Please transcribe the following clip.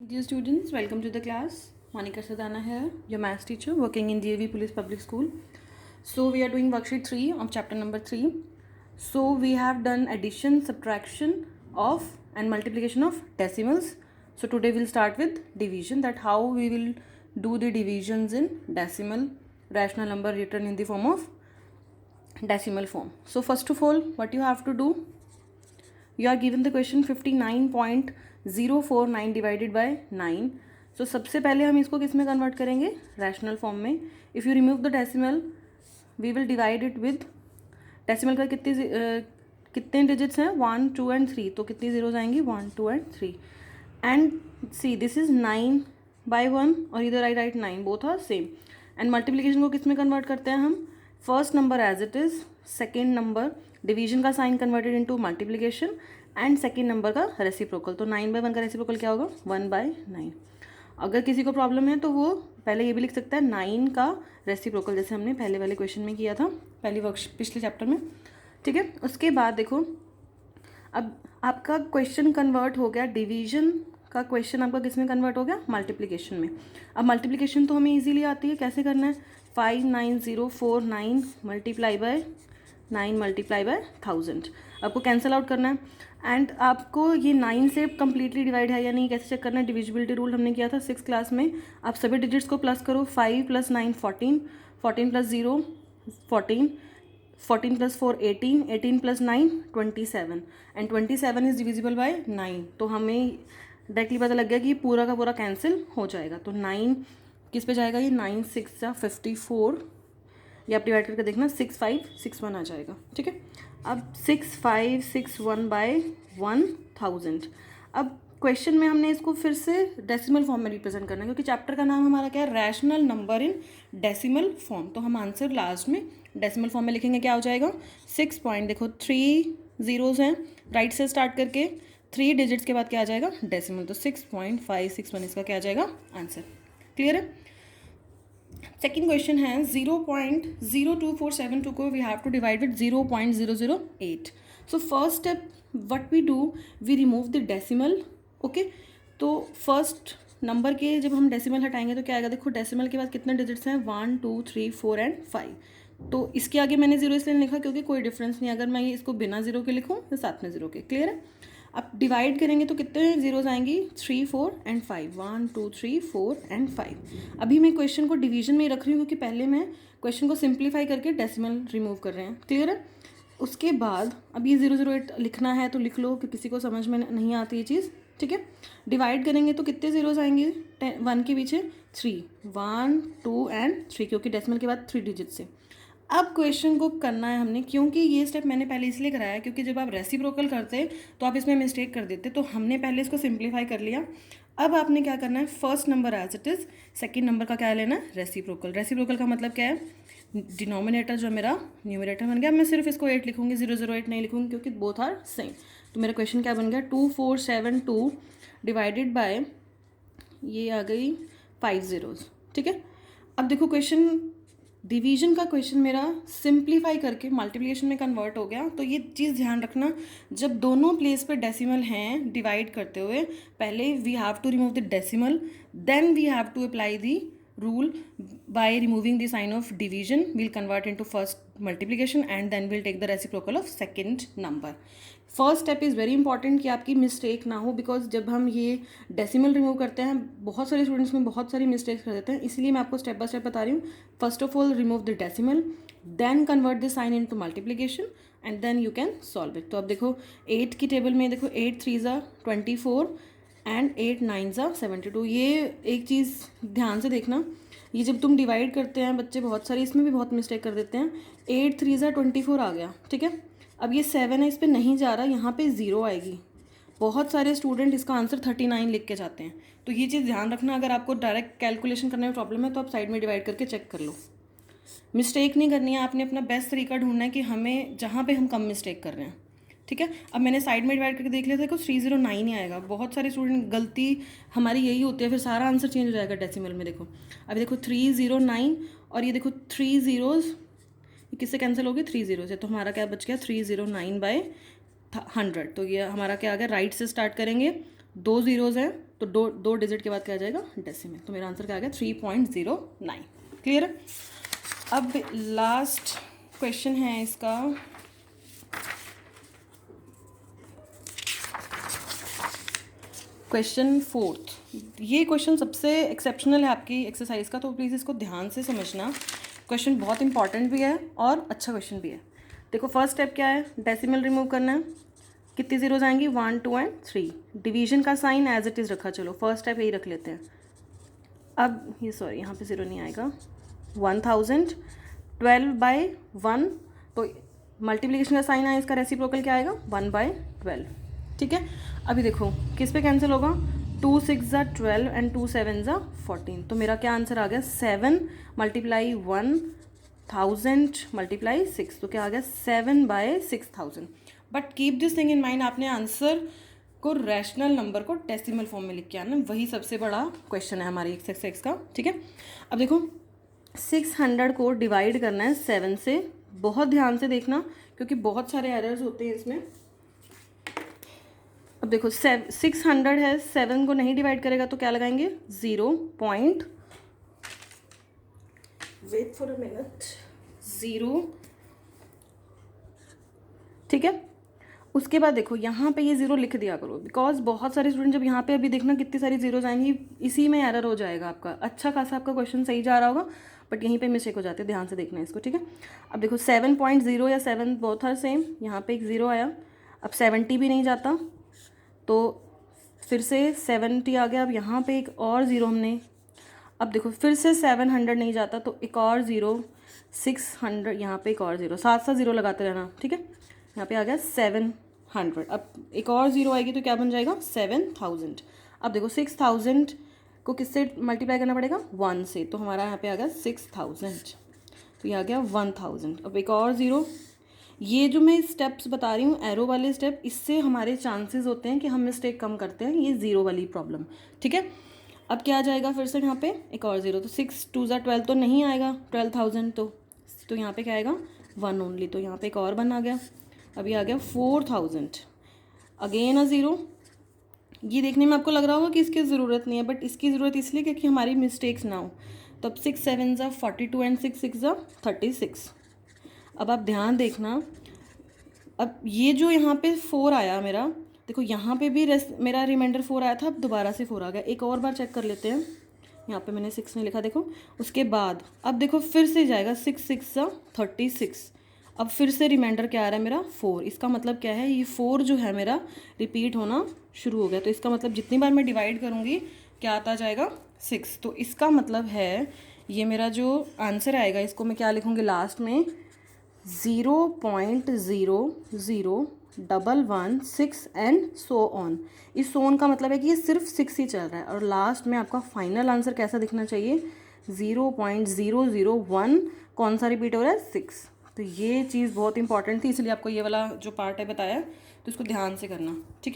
Dear students, welcome to the class. Monica Sadana here, your maths teacher working in DAV Police Public School. So we are doing worksheet 3 of chapter number 3. So we have done addition, subtraction of and multiplication of decimals. So today we'll start with division, that how we will do the divisions in decimal, rational number written in the form of decimal form. So first of all, what you have to do, you are given the question 59.049 divided by 9. So सबसे पहले हम इसको किस में convert करेंगे, rational form में. If you remove the decimal we will divide it with decimal का कितने डिजिट्स हैं, 1 2 एंड 3. तो कितनी जीरोज आएंगी, 1 2 and 3. And see this is 9/1 और इधर I write 9, both are same. And multiplication को किस में कन्वर्ट करते हैं हम, first number as it is, second number division का sign converted into multiplication and second number का रेसिप्रोकल. तो 9/1 का रेसिप्रोकल क्या होगा, 1/9. अगर किसी को प्रॉब्लम है तो वो पहले ये भी लिख सकता है 9 का रेसिप्रोकल, जैसे हमने पहले वाले क्वेश्चन में किया था, पिछले चैप्टर में. ठीक है, उसके बाद देखो अब आपका क्वेश्चन कन्वर्ट हो गया, डिवीजन का क्वेश्चन आपका किस में कन्वर्ट हो गया, मल्टीप्लिकेशन में. अब मल्टीप्लिकेशन तो हमें इजीली आती है, कैसे करना है, 59049 मल्टीप्लाई बाय 9 मल्टीप्लाई बाय 1000. आपको कैंसिल आउट करना है. एंड आपको ये 9 से कम्प्लीटली डिवाइड है या नहीं कैसे चेक करना है, डिविजिबिलिटी रूल हमने किया था 6th क्लास में. आप सभी डिजिट्स को प्लस करो, 5 + 9 14, 14 + 0 14, 14 + 4 18, 18 + 9 27 एंड 27 इज़ डिविजिबल बाय 9. तो हमें डायरेक्टली पता लग गया कि पूरा का पूरा कैंसिल हो जाएगा. तो 9 किस पे जाएगा, ये 9 6 54, ये आप डिवाइड करके देखना, 6561 आ जाएगा. ठीक है, अब 6561/1000. अब क्वेश्चन में हमने इसको फिर से डेसिमल फॉर्म में रिप्रेजेंट करना है, क्योंकि चैप्टर का नाम हमारा क्या है, rational number in decimal form. तो हम आंसर लास्ट में डेसिमल फॉर्म में लिखेंगे, क्या हो जाएगा, 6 पॉइंट, देखो 3 जीरोज़ हैं राइट से स्टार्ट करके, 3 डिजिट्स के बाद क्या आ जाएगा, डेसिमल. तो 6.561 इसका क्या आ जाएगा, आंसर. क्लियर है. सेकेंड क्वेश्चन है 0.02472 को we have to divide with 0.008. So first step what we do, we remove the decimal. Okay, तो फर्स्ट नंबर के जब हम डेसिमल हटाएंगे तो क्या आएगा, देखो डेसिमल के बाद कितने डिजिट्स हैं, 1 2 3 4 एंड 5. तो इसके आगे मैंने जीरो इसलिए लिखा क्योंकि कोई डिफरेंस नहीं, अगर मैं ये इसको बिना जीरो के लिखूँ या साथ में जीरो के. क्लियर है. अब डिवाइड करेंगे तो कितने जीरोज आएंगी, 3 4 एंड 5, 1 2 3 4 एंड 5. अभी मैं क्वेश्चन को डिवीजन में ही रख रही हूँ क्योंकि पहले मैं क्वेश्चन को सिंप्लीफाई करके डेसिमल रिमूव कर रहे हैं. क्लियर है. उसके बाद अब ये 008 लिखना है तो लिख लो कि किसी को समझ में नहीं आती ये चीज़. ठीक है, डिवाइड करेंगे तो कितने जीरोज आएंगे, 1 के पीछे 3, 1 2 एंड 3, क्योंकि डेसिमल के बाद 3 डिजिट से. अब क्वेश्चन को करना है हमने, क्योंकि ये स्टेप मैंने पहले इसलिए कराया है क्योंकि जब आप रेसिप्रोकल करते तो आप इसमें मिस्टेक कर देते, तो हमने पहले इसको सिंप्लीफाई कर लिया. अब आपने क्या करना है, first number as it is, second number का क्या लेना है, रेसिप्रोकल. रेसिप्रोकल का मतलब क्या है, डिनोमिनेटर जो मेरा न्यूमरेटर बन गया, मैं सिर्फ इसको 8 लिखूंगी, 008 नहीं लिखूंगी क्योंकि बोथ आर सेम. तो मेरा क्वेश्चन क्या बन गया, 2472 डिवाइडेड बाय, ये आ गई 5 जीरोज़. ठीक है. अब देखो क्वेश्चन डिवीजन का क्वेश्चन मेरा सिंप्लीफाई करके मल्टीप्लिकेशन में कन्वर्ट हो गया. तो ये चीज़ ध्यान रखना, जब दोनों प्लेस पे डेसिमल हैं डिवाइड करते हुए, पहले we have to remove the decimal, then we have to apply the rule by removing the sign of division. We'll convert into first multiplication and then we'll take the reciprocal of second number. First step is very important कि आपकी mistake ना हो, because जब हम ये decimal remove करते हैं बहुत सारे स्टूडेंट्स में बहुत सारी मिस्टेक्स कर देते हैं, इसलिए मैं आपको स्टेप बाय स्टेप बता रही हूँ. First of all remove the decimal, then convert the sign into multiplication and then you can solve it. तो अब देखो 8 की टेबल में देखो 8 3 ज़ा 24 एंड 8 9 ज़ा 72. ये एक चीज़ ध्यान से देखना, ये जब तुम डिवाइड करते हैं बच्चे बहुत सारे इसमें भी बहुत मिस्टेक कर देते हैं. 8 3 ज़ा 24 आ गया. ठीक है, अब ये 7 है, इस पर नहीं जा रहा, यहाँ पे 0 आएगी. बहुत सारे स्टूडेंट इसका आंसर 39 लिख के जाते हैं. तो ये चीज़ ध्यान रखना, अगर आपको डायरेक्ट कैलकुलेशन करने में प्रॉब्लम है तो आप साइड में डिवाइड करके चेक कर लो. मिस्टेक नहीं करनी है, आपने अपना बेस्ट तरीका ढूंढना है कि हमें जहाँ पे हम कम मिस्टेक कर रहे हैं. ठीक है, अब मैंने साइड में डिवाइड करके देख लिया था, देखो 309 ही आएगा. बहुत सारे स्टूडेंट गलती हमारी यही होती है, फिर सारा आंसर चेंज हो जाएगा डेसिमल में. देखो अभी देखो 309 और ये देखो 3 जीरोज़, किससे कैंसिल हो गए, 3 जीरो से. तो हमारा क्या बच गया, 309/100. तो ये हमारा क्या आ गया, राइट से स्टार्ट करेंगे, 2 जीरोज़ हैं तो दो डिजिट के बाद क्या आ जाएगा, डेसिमल। तो मेरा आंसर क्या आ गया, 3.09। क्लियर है। अब लास्ट क्वेश्चन है इसका, क्वेश्चन 4। ये क्वेश्चन सबसे एक्सेप्शनल है आपकी एक्सरसाइज का, तो प्लीज़ इसको ध्यान से समझना। क्वेश्चन बहुत इंपॉर्टेंट भी है और अच्छा क्वेश्चन भी है। देखो फर्स्ट स्टेप क्या है, डेसिमल रिमूव करना है। कितनी जीरोज आएंगी, 1, 2 एंड 3। डिवीजन का साइन एज इट इज़ रखा, चलो फर्स्ट स्टेप यही रख लेते हैं। अब ये सॉरी यहाँ पे ज़ीरो नहीं आएगा, 1000 12/1, तो मल्टीप्लिकेशन का साइन है, इसका रेसिप्रोकल क्या आएगा, 1/12। ठीक है। अभी देखो किस पे कैंसिल होगा, 2 6 12 एंड 2 7 14। तो मेरा क्या आंसर आ गया, 7 × 1000 × 6, तो क्या आ गया 7/6000। But keep this thing in mind, आपने आंसर को रैशनल नंबर को डेसिमल फॉर्म में लिख के आना, वही सबसे बड़ा क्वेश्चन है हमारी एक्सरसाइज का। ठीक है। अब देखो 600 को डिवाइड करना है 7 से, बहुत ध्यान से देखना क्योंकि बहुत सारे एरर्स होते हैं इसमें। अब देखो 600 है, 7 को नहीं डिवाइड करेगा तो क्या लगाएंगे, 0 point, wait for a minute, 0। ठीक है। उसके बाद देखो यहाँ पे ये ज़ीरो लिख दिया करो, बिकॉज बहुत सारे स्टूडेंट जब यहाँ पे अभी देखना कितनी सारी जीरोज आएंगी, इसी में एरर हो जाएगा आपका। अच्छा खासा आपका क्वेश्चन सही जा रहा होगा बट यहीं पे मिस्टेक हो जाती है, ध्यान से देखना इसको। ठीक है। अब देखो 7.0 या 7 बोथ आर सेम, यहाँ पे एक ज़ीरो आया। अब 70 भी नहीं जाता तो फिर से 70 आ गया। अब यहाँ पे एक और ज़ीरो हमने, अब देखो फिर से 700 नहीं जाता तो एक और ज़ीरो, 600, यहाँ पे एक और ज़ीरो, साथ साथ ज़ीरो लगाते रहना। ठीक है। यहाँ पे आ गया 700। अब एक और ज़ीरो आएगी तो क्या बन जाएगा, 7000। अब देखो 6000 को किससे मल्टीप्लाई करना पड़ेगा, 1 से, तो हमारा यहाँ पे आ गया 6000, तो ये आ गया 1000। अब एक और ज़ीरो, ये जो मैं स्टेप्स बता रही हूँ एरो वाले स्टेप, इससे हमारे चांसेस होते हैं कि हम मिस्टेक कम करते हैं, ये ज़ीरो वाली प्रॉब्लम। ठीक है। अब क्या आ जाएगा फिर से यहाँ पे एक और ज़ीरो, तो 6 2 12 तो नहीं आएगा 12000, तो यहाँ पे क्या आएगा 1 ओनली, तो यहाँ पे एक और 1 आ गया। अभी आ गया 4000, अगेन अ ज़ीरो। ये देखने में आपको लग रहा होगा कि इसकी ज़रूरत नहीं है, बट इसकी ज़रूरत इसलिए क्योंकि हमारी मिस्टेक्स ना हो। तो अब 6 7 42 एंड 6 6 36। अब आप ध्यान देखना, अब ये जो यहाँ पे 4 आया मेरा, देखो यहाँ पे भी मेरा रिमाइंडर 4 आया था, अब दोबारा से 4 आ गया। एक और बार चेक कर लेते हैं, यहाँ पे मैंने 6 नहीं लिखा, देखो उसके बाद अब देखो फिर से जाएगा 6 6 36। अब फिर से रिमाइंडर क्या आ रहा है मेरा 4, इसका मतलब क्या है, ये 4 जो है मेरा रिपीट होना शुरू हो गया। तो इसका मतलब जितनी बार मैं डिवाइड करूँगी क्या आता जाएगा 6। तो इसका मतलब है ये मेरा जो आंसर आएगा, इसको मैं क्या लिखूँगी लास्ट में, 0.00116 एंड सो ऑन। इस सोन का मतलब है कि ये सिर्फ 6 ही चल रहा है, और लास्ट में आपका फाइनल आंसर कैसा दिखना चाहिए, 0.001 कौन सा रिपीट हो रहा है, 6। तो ये चीज़ बहुत इंपॉर्टेंट थी, इसलिए आपको ये वाला जो पार्ट है बताया, तो इसको ध्यान से करना। ठीक है।